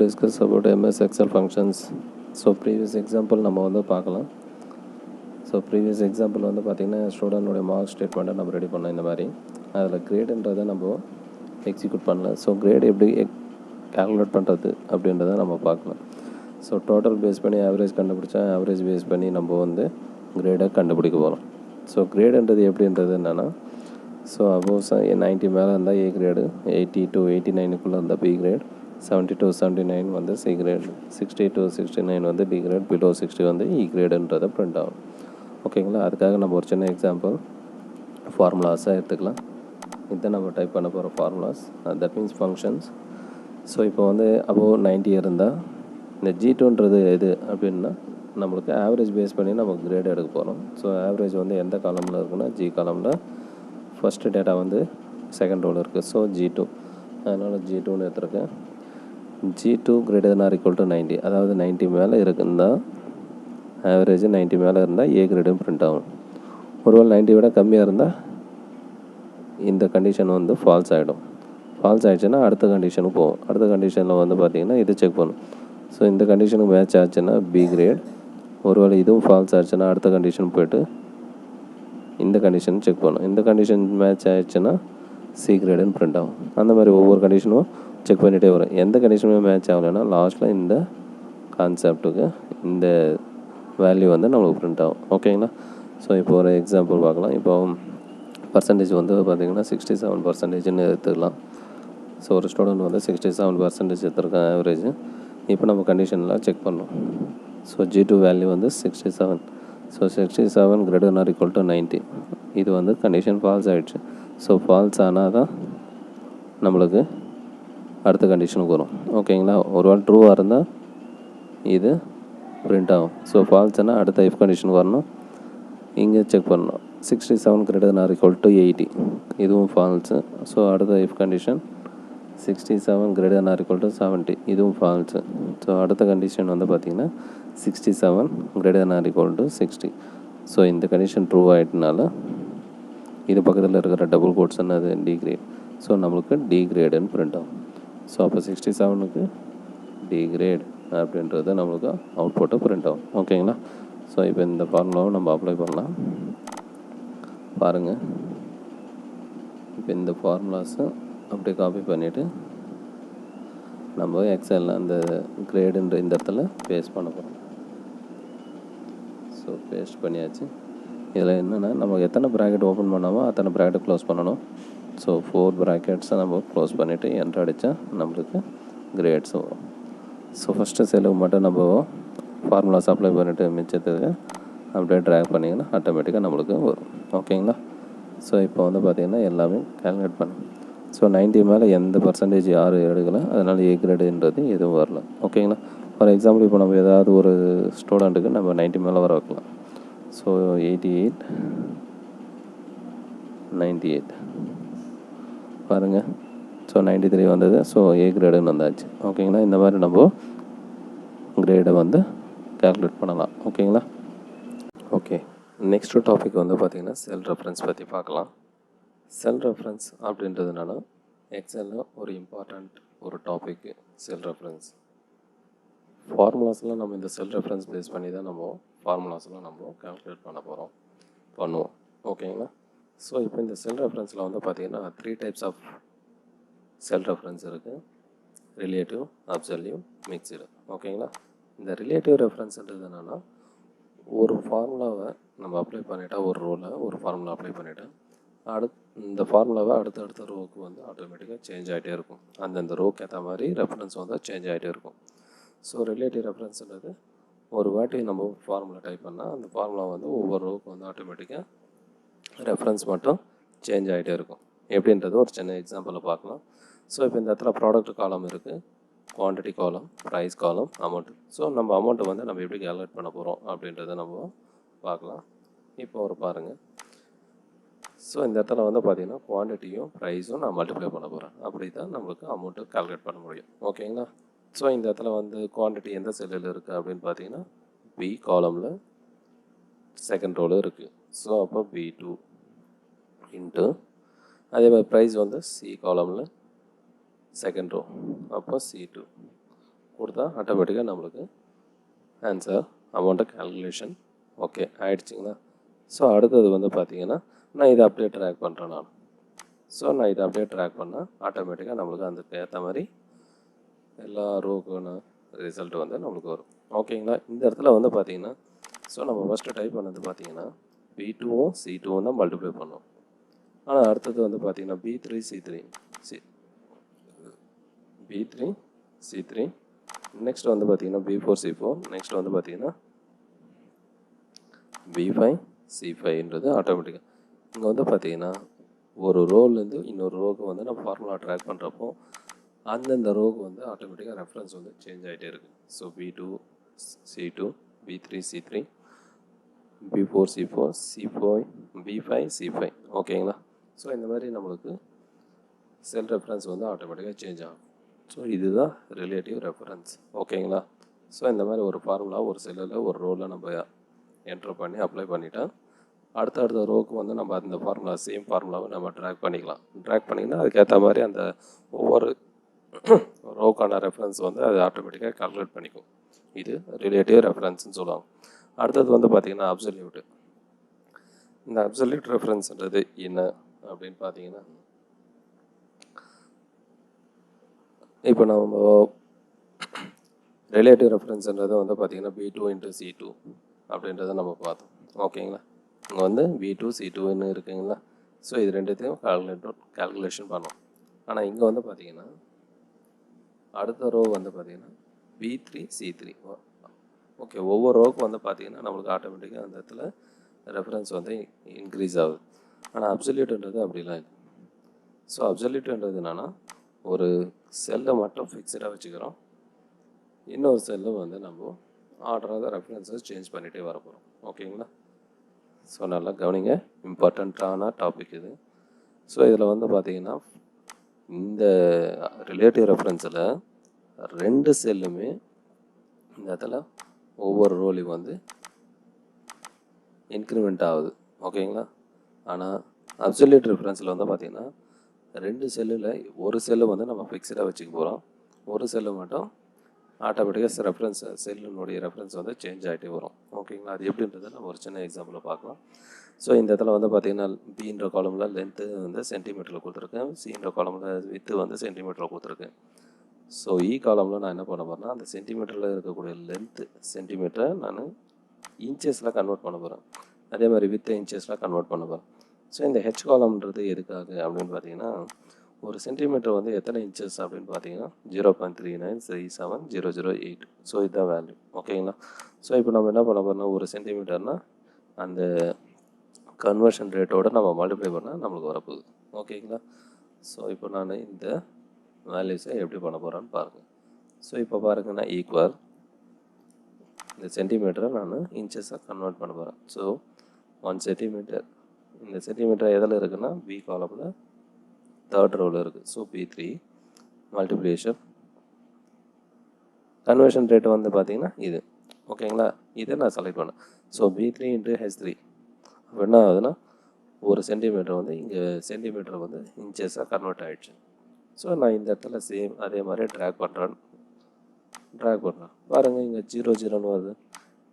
discuss about MS Excel functions. So previous example நம்ம வந்து பார்க்கலாம். ஸோ ப்ரீவியஸ் எக்ஸாம்பிள் வந்து பார்த்திங்கன்னா ஸ்டூடெண்டோடைய மார்க் ஸ்டேட்மெண்ட்டை நம்ம ரெடி பண்ணோம். இந்த மாதிரி அதில் கிரேடுன்றதை நம்ம எக்ஸிக்யூட் பண்ணல. ஸோ கிரேட் எப்படி கால்குலேட் பண்ணுறது அப்படின்றத நம்ம பார்க்கலாம். ஸோ டோட்டல் பேஸ் பண்ணி ஆவரேஜ் கண்டுபிடிச்சா ஆவரேஜ் பேஸ் பண்ணி நம்ம வந்து கிரேடை கண்டுபிடிக்க போகிறோம். ஸோ கிரேடுன்றது எப்படின்றது என்னென்னா, ஸோ அபோவ் 90 மேலே இருந்தால் ஏ கிரேடு, 80 to 89 இருந்தால் பி கிரேட், 70 to 79 வந்து சி கிரேட், 60 to 69 வந்து டி கிரேட், பிலோ 60 வந்து இ கிரேடுன்றதை பிரிண்ட் ஆகும். ஓகேங்களா? அதுக்காக நம்ம ஒரு சின்ன எக்ஸாம்பிள் ஃபார்முலாஸாக எடுத்துக்கலாம். இதுதான் நம்ம டைப் பண்ண போகிற formulas, that means functions. So இப்போ வந்து அபோவ் 90 இருந்தால் இந்த G2ன்றது எது அப்படின்னா நம்மளுக்கு ஆவரேஜ் பேஸ் பண்ணி நம்ம கிரேட் எடுக்க போகிறோம். ஸோ ஆவரேஜ் வந்து எந்த காலமில் இருக்குன்னா ஜி காலமில், ஃபஸ்ட்டு டேட்டா வந்து செகண்ட் ரோவில் இருக்குது. ஸோ G2, அதனால் G2ன்னு எடுத்துருக்கேன். G2 greater than or equal to 90, அதாவது 90 மேலே இருக்குன்னா ஆவரேஜ் 90 மேலே இருந்தால் ஏ கிரேடும் பிரிண்ட் ஆகும். ஒருவேளை 90 விட கம்மியாக இருந்தால் இந்த கண்டிஷன் வந்து ஃபால்ஸ் ஆகிடும். ஃபால்ஸ் ஆகிடுச்சுன்னா அடுத்த கண்டிஷனுக்கு போகும். அடுத்த கண்டிஷனில் வந்து பார்த்திங்கன்னா இது செக் பண்ணும். ஸோ இந்த கண்டிஷனுக்கு மேட்ச் ஆச்சுன்னா பி கிரேட், ஒருவேளை இதுவும் ஃபால்ஸ் ஆச்சுன்னா அடுத்த கண்டிஷன் போய்ட்டு இந்த கண்டிஷன் செக் பண்ணும். இந்த கண்டிஷன் மேட்ச் ஆகிடுச்சுன்னா சி கிரேடுன்னு பிரிண்ட் ஆகும். அந்த மாதிரி ஒவ்வொரு கண்டிஷனும் செக் பண்ணிகிட்டே வரும். எந்த கண்டிஷனுமே மேட்ச் ஆகலைன்னா லாஸ்ட்டில் இந்த கான்செப்ட்டுக்கு இந்த வேல்யூ வந்து நம்மளுக்கு பிரிண்ட் ஆகும். ஓகேங்களா? ஸோ இப்போ ஒரு எக்ஸாம்பிள் பார்க்கலாம். இப்போ பர்சன்டேஜ் வந்து பார்த்திங்கன்னா 67% எடுத்துக்கலாம். ஸோ ஒரு ஸ்டூடெண்ட் வந்து 67% எடுத்துருக்கான் ஆவரேஜ். இப்போ நம்ம கண்டிஷன்லாம் செக் பண்ணோம். ஸோ G2 வேல்யூ வந்து 67. So 67 greater than or equal to 90. இது வந்து கண்டிஷன் ஃபால்ஸ் ஆகிடுச்சு. ஸோ ஃபால்ஸ் ஆனால் தான் நம்மளுக்கு அடுத்த கண்டிஷனுக்கு வரும். ஓகேங்களா? ஒருவேளை ட்ரூவாக இருந்தால் இது பிரிண்ட் ஆகும். ஸோ ஃபால்ஸ்னால் அடுத்த இஃப் கண்டிஷனுக்கு வரணும். இங்கே செக் பண்ணணும். 67 greater than or equal to 80, இதுவும் ஃபால்ஸு. ஸோ அடுத்த if condition 67 greater than or equal to 70, இதுவும் ஃபால்ஸு. ஸோ அடுத்த கண்டிஷன் வந்து பார்த்திங்கன்னா 67 greater than or equal to 60. So இந்த கண்டிஷன் ட்ரூ ஆகிட்டனால இது பக்கத்தில் இருக்கிற டபுள் கோட்ஸ்ன்னு அது டி கிரேட். ஸோ நம்மளுக்கு டி கிரேடுன்னு பிரிண்ட் ஆகும். ஸோ அப்போ 67க்கு டி கிரேட் அப்படின்றது நம்மளுக்கு அவுட்புட்டை பிரிண்ட் ஆகும். ஓகேங்களா? ஸோ இப்போ இந்த ஃபார்முலாவை நம்ம அப்ளை பண்ணலாம். பாருங்கள், இப்போ இந்த ஃபார்முலாஸை அப்படியே காப்பி பண்ணிவிட்டு நம்ம எக்ஸலில் அந்த கிரேடுன்ற இந்த இடத்துல பேஸ்ட் பண்ண போகிறோம். ஸோ பேஸ்ட் பண்ணியாச்சு. இதில் என்னென்னா நம்ம எத்தனை ப்ராக்கெட் ஓப்பன் பண்ணாமோ அத்தனை ப்ராக்கெட் க்ளோஸ் பண்ணணும். ஸோ 4 ப்ராக்கெட்ஸை நம்ம க்ளோஸ் பண்ணிவிட்டு என்ட்ரு அடித்தா நம்மளுக்கு கிரேட்ஸ் வரும். ஸோ ஃபஸ்ட்டு செல்லுக்கு மட்டும் நம்ம ஃபார்முலாஸ் அப்ளை பண்ணிவிட்டு மிச்சத்துக்கு அப்படியே ட்ராக் பண்ணிங்கன்னா ஆட்டோமேட்டிக்காக நம்மளுக்கு வரும். ஓகேங்களா? ஸோ இப்போ வந்து பார்த்திங்கன்னா எல்லாமே கால்குலேட் பண்ணணும். ஸோ 90 மேலே எந்த பர்சன்டேஜ் யாரும் எடுக்கலை, அதனால் ஏ கிரேடுன்றது எதுவும் வரல. ஓகேங்களா? ஃபார் எக்ஸாம்பிள் இப்போ நம்ம ஏதாவது ஒரு ஸ்டூடெண்ட்டுக்கு நம்ம 90 மேலே வர வைக்கலாம். ஸோ 88, 98 பாருங்கள். ஸோ 93 வந்தது. ஸோ ஏ கிரேடுன்னு வந்தாச்சு. ஓகேங்களா? இந்த மாதிரி நம்ம கிரேடை வந்து கால்குலேட் பண்ணலாம். ஓகேங்களா? ஓகே, நெக்ஸ்ட் டாபிக் வந்து பார்த்திங்கன்னா செல் ரெஃபரன்ஸ் பற்றி பார்க்கலாம். செல் ரெஃபரன்ஸ் அப்படின்றதுனால எக்ஸலில் ஒரு இம்பார்ட்டண்ட் ஒரு டாபிக்கு செல் ரெஃபரன்ஸ். ஃபார்முலாஸ்லாம் நம்ம இந்த செல் ரெஃபரன்ஸ் பேஸ் பண்ணி தான் நம்ம ஃபார்முலாஸ்லாம் நம்ம கால்குலேட் பண்ணுவோம். ஓகேங்களா? ஸோ இப்போ இந்த செல் ரெஃபரன்ஸில் வந்து பார்த்திங்கன்னா 3 டைப்ஸ் ஆஃப் செல் ரெஃபரன்ஸ் இருக்குது. Relative, absolute, mixed. ஓகேங்களா? இந்த ரிலேட்டிவ் ரெஃபரன்ஸ்ன்றது என்னென்னா, ஒரு ஃபார்முலாவை நம்ம அப்ளை பண்ணிவிட்டா, ஒரு ரோவில் ஒரு ஃபார்முலா அப்ளை பண்ணிவிட்டா இந்த ஃபார்முலாவை அடுத்த ரோவுக்கு வந்து ஆட்டோமேட்டிக்காக சேஞ்ச் ஆகிட்டே இருக்கும். அந்தந்த ரோவுக்கு ஏற்ற மாதிரி ரெஃபரன்ஸ் வந்து சேஞ்ச் ஆகிட்டே இருக்கும். ஸோ ரிலேட்டிவ் ரெஃபரன்ஸ்ன்றது ஒரு வாட்டி நம்ம ஃபார்முலா டைப் பண்ணால் அந்த ஃபார்முலா வந்து ஒவ்வொரு ரோவுக்கு வந்து ஆட்டோமேட்டிக்காக ரெஃபரன்ஸ் மட்டும் சேஞ்ச் ஆகிட்டே இருக்கும். எப்படின்றது ஒரு சின்ன எக்ஸாம்பிளில் பார்க்கலாம். ஸோ இப்போ இந்த இடத்துல ப்ராடக்ட் காலம் இருக்குது, குவான்டிட்டி காலம், ப்ரைஸ் காலம், அமௌண்ட்டு. ஸோ நம்ம அமௌண்ட்டை வந்து நம்ம எப்படி கால்குலேட் பண்ண போகிறோம் அப்படின்றத நம்ம பார்க்கலாம். இப்போ ஒரு பாருங்கள். ஸோ இந்த இடத்துல வந்து பார்த்திங்கன்னா குவான்டிட்டியும் ப்ரைஸும் நான் மல்டிப்ளை பண்ண போகிறேன். அப்படி தான் நம்மளுக்கு அமௌண்ட்டு கால்குலேட் பண்ண முடியும். ஓகேங்களா? ஸோ இந்த இடத்துல வந்து குவான்டிட்டி எந்த செல்லில் இருக்குது அப்படின்னு பார்த்தீங்கன்னா பி காலமில் செகண்ட் ரோவில் இருக்குது. ஸோ அப்போ B2 இன்ட்டு அதே மாதிரி ப்ரைஸ் வந்து சி காலமில் செகண்ட் ரோ, அப்போ C2 கொடுத்தா ஆட்டோமேட்டிக்காக நம்மளுக்கு ஆன்சர் அமௌண்ட்டை கால்குலேஷன் ஓகே ஆகிடுச்சிங்களா. ஸோ அடுத்தது வந்து பார்த்திங்கன்னா நான் இதை அப்படியே ட்ராக் பண்ணுறேன் நான். ஸோ நான் இதை அப்படியே ட்ராக் பண்ணால் ஆட்டோமேட்டிக்காக நம்மளுக்கு அதுக்கு ஏற்ற மாதிரி எல்லா ரோக்கான ரிசல்ட் வந்து நம்மளுக்கு வரும். ஓகேங்களா. இந்த இடத்துல வந்து பார்த்திங்கன்னா ஸோ நம்ம ஃபஸ்ட்டு டைப் பண்ணது பார்த்திங்கன்னா B2வும் C2வும் தான் மல்டிப்ளை பண்ணோம். ஆனால் அடுத்தது வந்து பார்த்திங்கன்னா B3 C3 நெக்ஸ்ட் வந்து பார்த்திங்கன்னா B4 C4 நெக்ஸ்ட் வந்து பார்த்திங்கன்னா B5 C5ன்றது ஆட்டோமேட்டிக்காக இங்கே வந்து பார்த்திங்கன்னா ஒரு ரோலேருந்து இன்னொரு ரோக்கு வந்து நம்ம ஃபார்முலா ட்ராக் பண்ணுறப்போ அந்தந்த ரோக்கு வந்து ஆட்டோமேட்டிக்காக ரெஃபரன்ஸ் வந்து சேஞ்ச் ஆகிட்டே இருக்குது. So B2 C2 B3 C3 B4 C4 C5 B5 C5 ஓகேங்களா. ஸோ இந்த மாதிரி நம்மளுக்கு செல் ரெஃபரன்ஸ் வந்து ஆட்டோமேட்டிக்காக சேஞ்ச் ஆகும். ஸோ இதுதான் ரிலேட்டிவ் ரெஃபரன்ஸ் ஓகேங்களா. ஸோ இந்த மாதிரி ஒரு ஃபார்முலா ஒரு செல்லில் ஒரு ரோவில் நம்ம என்ட்ரு பண்ணி அப்ளை பண்ணிட்டா அடுத்த ரோக்கு வந்து நம்ம அந்த ஃபார்முலா சேம் ஃபார்முலாவை நம்ம ட்ராக் பண்ணிக்கலாம். ட்ராக் பண்ணிங்கன்னா அதுக்கேற்ற மாதிரி அந்த ஒவ்வொரு ரோக்கான ரெஃபரன்ஸ் வந்து அது ஆட்டோமேட்டிக்காக கால்குலேட் பண்ணிக்கும். இது ரிலேட்டிவ் ரெஃபரன்ஸ்னு சொல்லுவாங்க. அடுத்தது வந்து பார்த்திங்கன்னா அப்சல்யூட். இந்த அப்சல்யூட் ரெஃபரன்ஸ்ன்றது என்ன அப்படின்னு பார்த்தீங்கன்னா இப்போ நம்ம ரிலேட்டிவ் ரெஃபரன்ஸ்ன்றது வந்து பார்த்திங்கன்னா B2 × C2 அப்படின்றத நம்ம பார்த்தோம். ஓகேங்களா. இங்கே வந்து B2 C2ன்னு இருக்குங்களா. ஸோ இது ரெண்டுத்தையும் கால்குலேஷன் பண்ணோம். ஆனால் இங்கே வந்து பார்த்திங்கன்னா அடுத்த ரோ வந்து பார்த்திங்கன்னா B3 C3 ஓகே. ஒவ்வொரு ரோவுக்கும் வந்து பார்த்திங்கன்னா நம்மளுக்கு ஆட்டோமேட்டிக்காக அந்த இடத்துல ரெஃபரன்ஸ் வந்து இன்க்ரீஸ் ஆகுது. ஆனால் அப்சல்யூட்ன்றது அப்படிலாம் இல்லை. ஸோ அப்சல்யூட்ன்றது என்னென்னா ஒரு செல்லை மட்டும் ஃபிக்ஸடாக வச்சுக்கிறோம், இன்னொரு செல்லை வந்து நம்ம ஆர்டராக ரெஃபரன்ஸஸ் சேஞ்ச் பண்ணிகிட்டே வர போகிறோம். ஓகேங்களா. ஸோ நல்லா கவனிங்க, இம்பார்ட்டண்ட்டான டாபிக் இது. ஸோ இதில் வந்து பார்த்திங்கன்னா இந்த ரிலேட்டிவ் ரெஃபரன்ஸில் ரெண்டு செல்லுமே இந்த இடத்துல ஒவ்வொரு ரோலையும் வந்து இன்க்ரிமெண்ட் ஆகுது. ஓகேங்களா. ஆனால் அப்சல்யூட் ரெஃபரன்ஸில் வந்து பார்த்திங்கன்னா ரெண்டு செல்லில் ஒரு செல்லு வந்து நம்ம ஃபிக்ஸடாக வச்சுக்க போகிறோம், ஒரு செல்லு மட்டும் ஆட்டோமேட்டிக்காக ரெஃபரன்ஸ் செல்லினுடைய ரெஃபரன்ஸ் வந்து சேஞ்ச் ஆகிட்டே வரும். ஓகேங்களா. அது எப்படின்றத நம்ம ஒரு சின்ன எக்ஸாம்பிளில் பார்க்கலாம். ஸோ இந்த இடத்துல வந்து பார்த்திங்கன்னா பின்ற காலமில் லென்த்து வந்து சென்டிமீட்டரில் கொடுத்துருக்கேன், சின்ற காலமில் வித்து வந்து சென்டிமீட்டரில் கொடுத்துருக்கேன். ஸோ காலமில் நான் என்ன பண்ண போகிறேன்னா அந்த சென்டிமீட்டரில் இருக்கக்கூடிய லென்த்து சென்டிமீட்டரை நான் இன்ச்சஸில் கன்வெர்ட் பண்ண போகிறேன், அதே மாதிரி வித்தை இன்ச்சஸில் கன்வெர்ட் பண்ண போகிறேன். ஸோ இந்த ஹெச் காலம்ன்றது எதுக்காக அப்படின்னு பார்த்தீங்கன்னா ஒரு சென்டிமீட்டர் வந்து எத்தனை இன்ச்சஸ் அப்படின்னு பார்த்தீங்கன்னா 0.39370008. ஸோ இதுதான் வேல்யூ. ஓகேங்களா. ஸோ இப்போ நம்ம என்ன பண்ண போகிறோம்னா ஒரு சென்டிமீட்டர்னால் அந்த கன்வர்ஷன் ரேட்டோடு நம்ம மல்டிப்ளை பண்ணால் நம்மளுக்கு வரப்போகுது. ஓகேங்களா. ஸோ இப்போ நான் இந்த வேல்யூஸை எப்படி பண்ண போகிறேன்னு பாருங்கள். ஸோ இப்போ பாருங்கள், நான் ஈக்குவல் இந்த சென்டிமீட்டரை நான் இன்ச்சஸாக கன்வெர்ட் பண்ண போகிறேன். ஸோ 1 சென்டிமீட்டர், இந்த சென்டிமீட்டர் எதில் இருக்குன்னா பி காலமில் தேர்ட் ரோவில் இருக்குது. So B3 multiplication conversion rate வந்து பார்த்திங்கன்னா இது. ஓகேங்களா. இதை நான் செலக்ட் பண்ணேன். ஸோ B3 × H3 அப்போ என்ன ஆகுதுன்னா ஒரு சென்டிமீட்டர் வந்து இங்கே சென்டிமீட்டர் வந்து இன்ச்சஸாக கன்வெர்ட் ஆகிடுச்சு. ஸோ நான் இந்த இடத்துல சேம் அதே மாதிரி ட்ராக் பண்ணுறேன் பாருங்கள், இங்கே 0 வருது.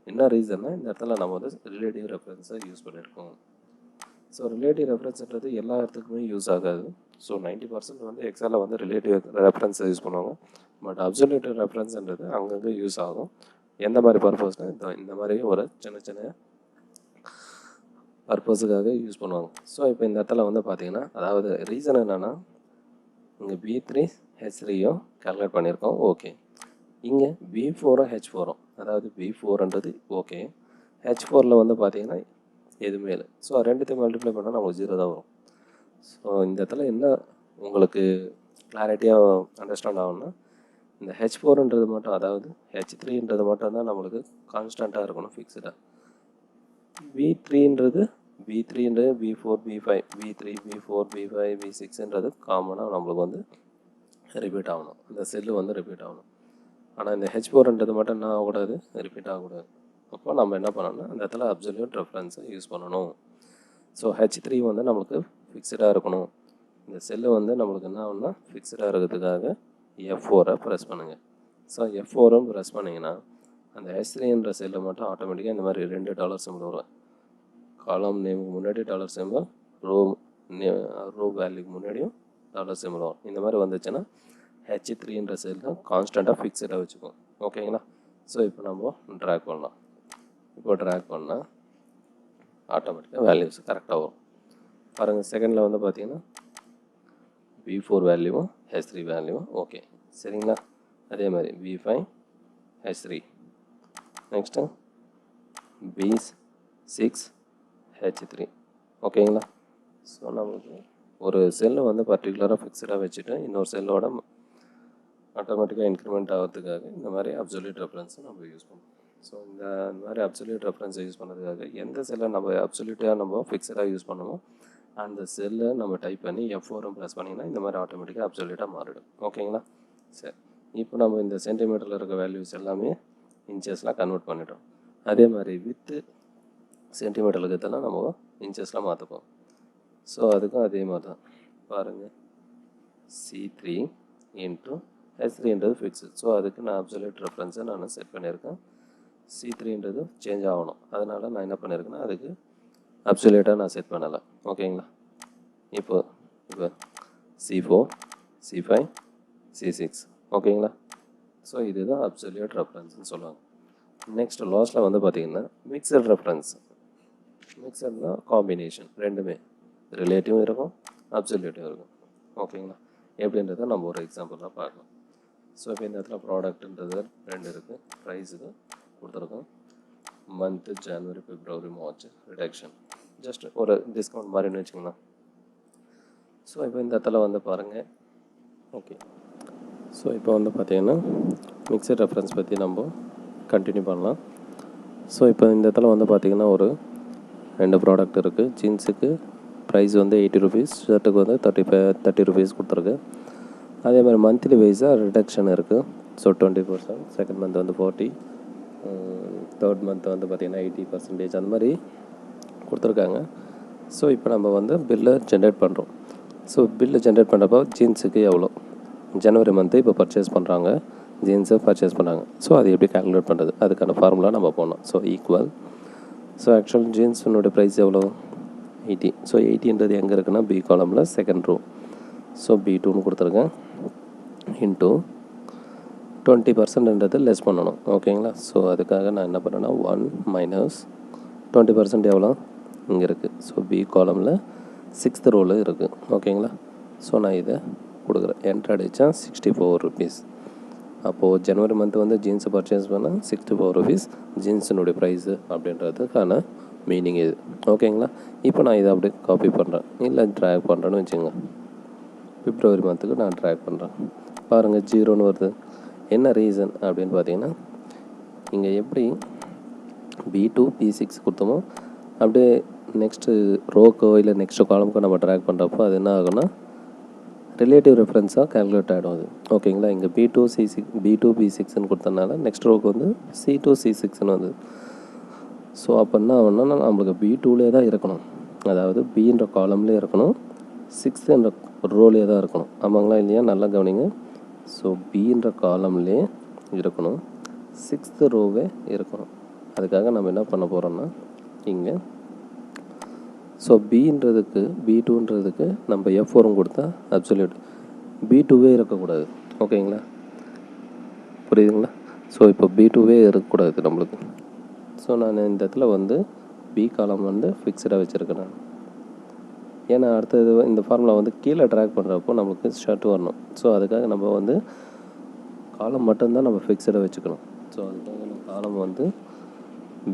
என்ன ரீசன்னா இந்த இடத்துல நம்ம வந்து ரிலேட்டிவ் ரெஃபரன்ஸை யூஸ் பண்ணியிருக்கோம். ஸோ ரிலேட்டிவ் ரெஃபரன்ஸ்ன்றது எல்லா இடத்துக்குமே யூஸ் ஆகாது. ஸோ 90% வந்து எக்ஸலில் வந்து ரிலேட்டிவ் ரெஃபரன்ஸை யூஸ் பண்ணுவாங்க. பட் அப்சல்யூட் ரெஃபரன்ஸ்ன்றது அங்கங்கே யூஸ் ஆகும். எந்த மாதிரி பர்பஸ்னால் இந்த மாதிரி ஒரு சின்ன பர்பஸுக்காக யூஸ் பண்ணுவாங்க. ஸோ இப்போ இந்த இடத்துல வந்து பார்த்திங்கன்னா அதாவது ரீசன் என்னென்னா இங்கே B3 H3யும் கால்குலேட் பண்ணியிருக்கோம். ஓகே. இங்கே B4ம் H4ம், அதாவது B4ன்றது ஓகே, H4ல் வந்து பார்த்திங்கன்னா எதுவுமே இல்லை. ஸோ ரெண்டுத்தையும் மல்டிப்ளை பண்ணால் நமக்கு 0 தான் வரும். ஸோ இந்த இடத்துல என்ன உங்களுக்கு கிளாரிட்டியாக அண்டர்ஸ்டாண்ட் ஆகும்னா இந்த H4ன்றது மட்டும், அதாவது H3ன்றது மட்டும் தான் நம்மளுக்கு கான்ஸ்டண்ட்டாக இருக்கணும், ஃபிக்ஸ்டாக. B3ன்றது B4 B5 B3 B4 B5 B6ன்றது காமனாக நம்மளுக்கு வந்து ரிப்பீட் ஆகணும், இந்த செல்லு வந்து ரிப்பீட் ஆகணும். ஆனால் இந்த H4ன்றது மட்டும் என்ன ஆகக்கூடாது, ரிப்பீட் ஆகக்கூடாது. அப்போ நம்ம என்ன பண்ணணும்னா அந்த இடத்துல அப்சல்யூட் ரெஃபரன்ஸை யூஸ் பண்ணணும். ஸோ H3 வந்து நம்மளுக்கு ஃபிக்ஸ்டாக இருக்கணும். இந்த செல்லு வந்து நம்மளுக்கு என்ன ஆகும்னா ஃபிக்ஸ்டாக இருக்கிறதுக்காக F4 ப்ரெஸ் பண்ணுங்கள். ஸோ F4 ப்ரெஸ் பண்ணிங்கன்னா அந்த S3ன்ற செல்லில் மட்டும் ஆட்டோமேட்டிக்காக இந்த மாதிரி $2 சிம்பிள் வரும். காலம் நேமுக்கு முன்னாடி டாலர் சிம்பிள், ரோ வேல்யூக்கு முன்னாடியும் டாலர் சிம்பிள் வரும். இந்த மாதிரி வந்துச்சுன்னா H3ன்ற செல்லில் கான்ஸ்டண்ட்டாக ஃபிக்ஸடாக வச்சுக்கும். ஓகேங்களா? ஸோ இப்போ நம்ம ட்ராக் பண்ணலாம். இப்போ ட்ராக் பண்ணால் ஆட்டோமேட்டிக்காக வேல்யூஸ் கரெக்டாக வரும். பாருங்கள், செகண்டில் வந்து பார்த்தீங்கன்னா V4 வேல்யூவும் H3 வேல்யூவும் ஓகே. சரிங்களா? அதே மாதிரி V5 H3, next V6 H3. ஓகேங்களா? ஸோ நமக்கு ஒரு செல்லு வந்து பர்டிகுலராக ஃபிக்ஸடாக வச்சுட்டு இன்னொரு செல்லோட ஆட்டோமேட்டிக்காக இன்க்ரிமெண்ட் ஆகிறதுக்காக இந்த மாதிரி அப்சல்யூட் ரெஃபரன்ஸை நம்ம யூஸ் பண்ணுவோம். ஸோ இந்த மாதிரி அப்சல்யூட் ரெஃபரன்ஸை யூஸ் பண்ணுறதுக்காக எந்த செல்லை நம்ம அப்சல்யூட்டாக நம்ம ஃபிக்ஸடாக யூஸ் பண்ணுவோம் அந்த செல்லை நம்ம டைப் பண்ணி F4 ப்ரெஸ் பண்ணிங்கன்னா இந்த மாதிரி ஆட்டோமேட்டிக்காக அப்சல்யூட்டாக மாறிடும். ஓகேங்களா? சரி, இப்போ நம்ம இந்த சென்டிமீட்டரில் இருக்க வேல்யூஸ் எல்லாமே இன்ச்சஸ்லாம் கன்வெர்ட் பண்ணிட்டோம். அதே மாதிரி வித்து சென்டிமீட்டரில் இருக்கிறதெல்லாம் நம்ம இன்ச்சஸ்லாம் மாற்றுப்போம். ஸோ அதுக்கும் அதே மாதிரி தான் பாருங்கள், C3 இன்ட்டு H3ன்றது ஃபிக்ஸு. ஸோ அதுக்கு நான் அப்சல்யூட் ரெஃபரன்ஸை நான் செட் பண்ணியிருக்கேன். C3ன்றது சேஞ்ச் ஆகணும், அதனால் நான் என்ன பண்ணியிருக்கேன்னா அதுக்கு அப்சல்யூட்டாக நான் செட் பண்ணலை. ஓகேங்களா? இப்போ C4 C5 C6. ஓகேங்களா? ஸோ இதுதான் அப்சல்யூட் ரெஃபரன்ஸ்னு சொல்லுவாங்க. நெக்ஸ்ட் லாஸ்ட்டில் வந்து பார்த்திங்கன்னா மிக்சட் ரெஃபரன்ஸ். மிக்சட்னா காம்பினேஷன், ரெண்டுமே ரிலேட்டிவும் இருக்கும் அப்சல்யூட்டும் இருக்கும். ஓகேங்களா? எப்படின்றத நம்ம ஒரு எக்ஸாம்பிளாக பார்க்கலாம். ஸோ இப்போ இந்த இடத்துல ப்ராடக்ட்ன்றது 2 இருக்குது, ப்ரைஸ் இது கொடுத்துருக்கோம், மந்த்து ஜனவரி பிப்ரவரி மார்ச் ரிடக்ஷன், ஜஸ்ட் ஒரு டிஸ்கவுண்ட் மாதிரின்னு வச்சுக்கலாம். ஸோ இப்போ இந்த இடத்துல வந்து பாருங்கள். ஓகே, ஸோ இப்போ வந்து பார்த்திங்கன்னா மிக்சட் ரெஃபரன்ஸ் பற்றி நம்ம கண்டினியூ பண்ணலாம். ஸோ இப்போ இந்த இடத்துல வந்து பார்த்திங்கன்னா ஒரு 2 ப்ராடக்ட் இருக்குது. ஜீன்ஸுக்கு ப்ரைஸ் வந்து 80 rupees, ஷர்ட்டுக்கு வந்து 30 rupees கொடுத்துருக்கு. அதே மாதிரி மந்த்லி வைஸாக ரிடக்ஷன் இருக்குது. ஸோ 20%, செகண்ட் மந்த் வந்து 40, தேர்ட் மந்த் வந்து பார்த்திங்கன்னா 80% அந்த மாதிரி கொடுத்துருக்காங்க. ஸோ இப்போ நம்ம வந்து பில்லை ஜென்ரேட் பண்ணுறோம். ஸோ பில்லு ஜென்ரேட் பண்ணுறப்போ ஜீன்ஸுக்கு எவ்வளோ ஜனவரி மந்த்து இப்போ பர்ச்சேஸ் பண்ணுறாங்க, ஜீன்ஸை பர்ச்சேஸ் பண்ணாங்க. ஸோ அது எப்படி கால்குலேட் பண்ணுறது, அதுக்கான ஃபார்முலா நம்ம போடணும். ஸோ ஈக்குவல், ஸோ ஆக்சுவல் ஜீன்ஸுனுடைய ப்ரைஸ் எவ்வளோ 80. ஸோ 80ன்றது எங்கே இருக்குன்னா பி காலமில் செகண்ட் ரோ. ஸோ B2ன்னு கொடுத்துருக்கேன், இன்ட்டு 20%ன்றது லெஸ் பண்ணணும். ஓகேங்களா? ஸோ அதுக்காக நான் என்ன பண்ணேன்னா 1 மைனஸ் 20% எவ்வளோ இங்கே இருக்குது. ஸோ பி காலமில் 6th ரோவில் இருக்குது. ஓகேங்களா? ஸோ நான் இதை கொடுக்குறேன், என்ட்ரு அடித்தா 64 rupees. அப்போது ஜனவரி மந்த் வந்து ஜீன்ஸை பர்ச்சேஸ் பண்ணால் 64 rupees ஜீன்ஸினுடைய ப்ரைஸு அப்படின்றதுக்கான மீனிங் இது. ஓகேங்களா? இப்போ நான் இதை அப்படியே காப்பி பண்ணுறேன், இல்லை ட்ராக் பண்ணுறேன்னு வச்சுங்க. பிப்ரவரி மந்த்துக்கு நான் ட்ராக் பண்ணுறேன். பாருங்கள் 0ன்னு வருது. என்ன ரீசன் அப்படின்னு பார்த்தீங்கன்னா, இங்கே எப்படி B2 B6 கொடுத்தோமோ அப்படியே நெக்ஸ்ட்டு ரோக்கோ இல்லை நெக்ஸ்ட்டு காலமுக்கோ நம்ம ட்ராக் பண்ணுறப்போ அது என்ன ஆகும்னா ரிலேட்டிவ் ரெஃபரன்ஸாக கால்குலேட் ஆகிடும் அது. ஓகேங்களா? இங்கே B2 B6ன்னு கொடுத்தனால நெக்ஸ்ட் ரோக்கு வந்து C2 C6ன்னு வந்து. ஸோ அப்போ என்ன ஆகும்னா நம்மளுக்கு B2லே தான் இருக்கணும், அதாவது Bன்ற காலம்லேயே இருக்கணும், 6ன்ற ரோலே தான் இருக்கணும். ஆமாங்களா இல்லையா? நல்லா கவனிங்க. ஸோ Bன்ற காலம்லேயே இருக்கணும், 6th ரோவே இருக்கணும். அதுக்காக நம்ம என்ன பண்ண போகிறோம்னா இங்கே ஸோ B2ன்றதுக்கு நம்ம F4 கொடுத்தா அப்சல்யூட், B2வே இருக்கக்கூடாது. ஓகேங்களா? புரியுதுங்களா? ஸோ இப்போ B2வே இருக்கக்கூடாது நம்மளுக்கு. ஸோ நான் இந்த இடத்துல வந்து B காலம் வந்து ஃபிக்ஸடாக வச்சுருக்கேன் நான். ஏன்னா அடுத்தது இந்த ஃபார்முலா வந்து கீழே ட்ராக் பண்ணுறப்போ நம்மளுக்கு ஷர்ட் வரணும். ஸோ அதுக்காக நம்ம வந்து காலம் மட்டும்தான் நம்ம ஃபிக்ஸடாக வச்சுக்கணும். ஸோ அதுக்காக நான் காலம் வந்து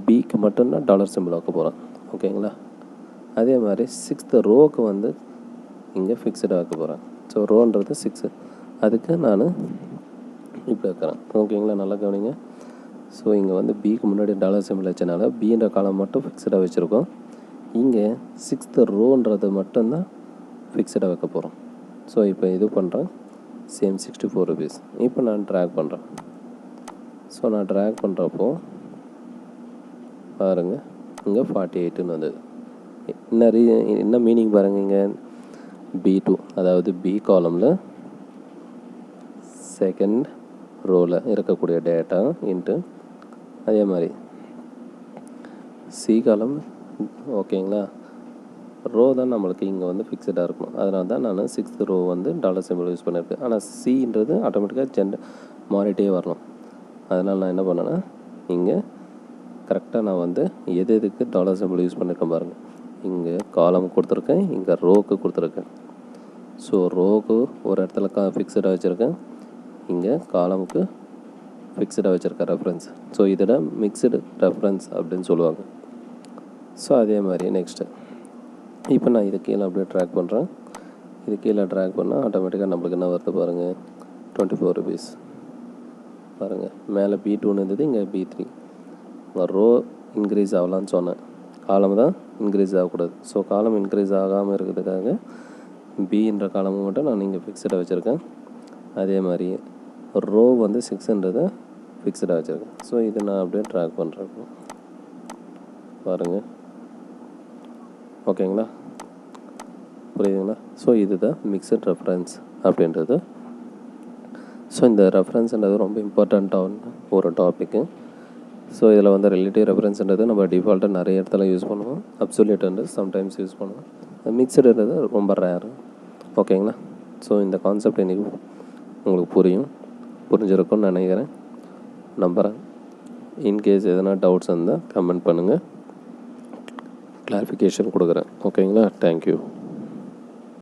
Bக்கு மட்டும்தான் டாலர் சிம்பிள் வைக்க போகிறேன். ஓகேங்களா? அதே மாதிரி 6th ரோக்கு வந்து இங்கே ஃபிக்ஸடாக வைக்க போகிறேன். ஸோ ரோன்றது 6, அதுக்கு நான் இப்படி வைக்கிறேன். ஓகேங்களா? நல்லா கவனிங்க. ஸோ இங்கே வந்து Bக்கு முன்னாடி டாலர் சிம்பிள் வச்சனால Bன்ற காலம் மட்டும் ஃபிக்ஸடாக வச்சுருக்கோம். இங்கே 6th ரோன்றது மட்டும்தான் ஃபிக்ஸடாக வைக்க போகிறோம். ஸோ இப்போ இது பண்ணுறேன், சேம் 64 rupees. இப்போ நான் ட்ராக் பண்ணுறேன். ஸோ நான் ட்ராக் பண்ணுறப்போ பாருங்கள் இங்கே 48ன்னு வந்தது. என்ன மீனிங் பாருங்கள், இங்கே B2 அதாவது B காலமில் செகண்ட் ரோவில் இருக்கக்கூடிய டேட்டா இன்ட்டு அதே மாதிரி சி காலம். ஓகேங்களா, ரோ தான் நம்மளுக்கு இங்கே வந்து ஃபிக்ஸடாக இருக்கணும். அதனால தான் நான் 6th ரோ வந்து டாலர் சிம்பிள் யூஸ் பண்ணியிருக்கேன். ஆனால் சின்றது ஆட்டோமேட்டிக்காக மாறிட்டே வரணும். அதனால் நான் என்ன பண்ணேன்னா இங்கே கரெக்டாக நான் வந்து எதுக்கு டாலர் சிம்பிள் யூஸ் பண்ணியிருக்கேன் பாருங்கள். இங்கே காலம் கொடுத்துருக்கேன், இங்கே ரோக்கு கொடுத்துருக்கேன். ஸோ ரோக்கு ஒரு இடத்துல ஃபிக்ஸடாக வச்சுருக்கேன், இங்கே காலமுக்கு ஃபிக்ஸடாக வச்சுருக்கேன் ரெஃபரன்ஸ். ஸோ இதில் மிக்சடு ரெஃபரன்ஸ் அப்படின்னு சொல்லுவாங்க. ஸோ அதே மாதிரி நெக்ஸ்ட்டு இப்போ நான் இது கீழே அப்படியே ட்ராக் பண்ணுறேன். இது கீழே ட்ராக் பண்ணால் ஆட்டோமேட்டிக்காக நம்மளுக்கு என்ன வருது பாருங்கள், 24 rupees. பாருங்கள், மேலே B2 இருந்தது, இங்கே B3. இங்கே ரோ இன்க்ரீஸ் ஆகலான்னு சொன்னேன், காலம் தான் இன்க்ரீஸ் ஆகக்கூடாது. ஸோ காலம் இன்க்ரீஸ் ஆகாமல் இருக்கிறதுக்காக பின்ற காலமும் மட்டும் நான் இங்கே ஃபிக்ஸடாக வச்சுருக்கேன். அதே மாதிரி ரோ வந்து 6ன்றதை ஃபிக்ஸடாக வச்சுருக்கேன். ஸோ இதை நான் அப்படியே ட்ராக் பண்ணுறேன் பாருங்கள். ஓகேங்களா, புரியுதுங்களா? ஸோ இதுதான் மிக்சட் ரெஃபரன்ஸ் அப்படின்றது. ஸோ இந்த ரெஃபரன்ஸ்ன்றது ரொம்ப இம்பார்ட்டண்ட்டான ஒரு டாப்பிக்கு. ஸோ இதில் வந்து ரிலேட்டிவ் ரெஃபரன்ஸ்ன்றது நம்ம டிஃபால்ட்டாக நிறைய இடத்துல யூஸ் பண்ணுவோம், அப்சல்யூட்ன்றது சம்டைம்ஸ் யூஸ் பண்ணுவோம், மிக்சடுன்றது ரொம்ப ரேரு. ஓகேங்களா, ஸோ இந்த கான்செப்ட் இன்றைக்கி உங்களுக்கு புரிஞ்சிருக்கும்னு நினைக்கிறேன், நம்புகிறேன். இன்கேஸ் எதனா டவுட்ஸ் இருந்தால் கமெண்ட் பண்ணுங்கள், கிளாரிஃபிகேஷன் கொடுக்குறேன். ஓகேங்களா, தேங்க்யூ.